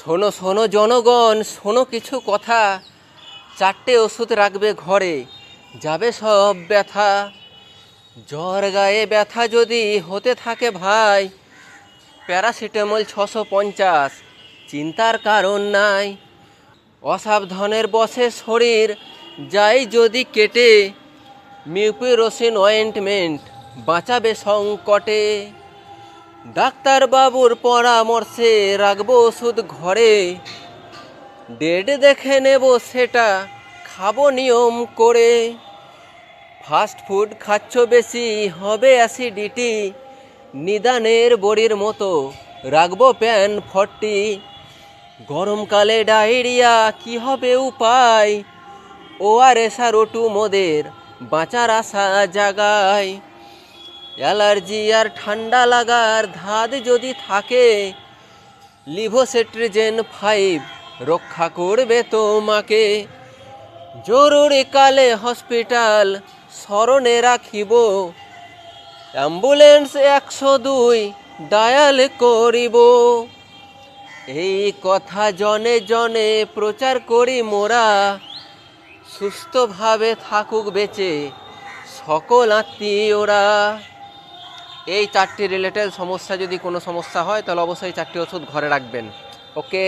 শোনো শোনো জনগণ, শোনো কিছু কথা। 4টে ওষুধ রাখবে ঘরে, যাবে সব ব্যথা। জ্বর গায়ে ব্যথা যদি হতে থাকে ভাই, প্যারাসিটামল 650, চিন্তার কারণ নাই। অসাবধানের বশে শরীর যায় যদি কেটে, মিউপিরোসিন অয়েন্টমেন্ট বাঁচাবে সংকটে। ডাক্তারবাবুর পরামর্শে রাখবো ওষুধ ঘরে, ডেট দেখে নেব সেটা খাবো নিয়ম করে। ফাস্ট ফুড খাচ্ছ বেশি, হবে অ্যাসিডিটি, নিদানের বড়ির মতো রাখবো প্যান 40। গরমকালে ডায়রিয়া কি হবে উপায়, ORS আর O2 মোদের বাঁচার আশা জাগায়। অ্যালার্জি আর ঠান্ডা লাগার ধাত যদি থাকে, লিভোসেট্রিজেন 5 রক্ষা করবে তোমাকে। জরুরিকালে হসপিটাল স্মরণে রাখিব, অ্যাম্বুলেন্স 102 ডায়াল করিব। এই কথা জনে জনে প্রচার করি মোরা, সুস্থভাবে থাকুক বেঁচে সকল আত্মীয়রা। এই 4টি রিলেটেড সমস্যা যদি কোনো সমস্যা হয়, তাহলে অবশ্যই 4টি ওষুধ ঘরে রাখবেন। ওকে।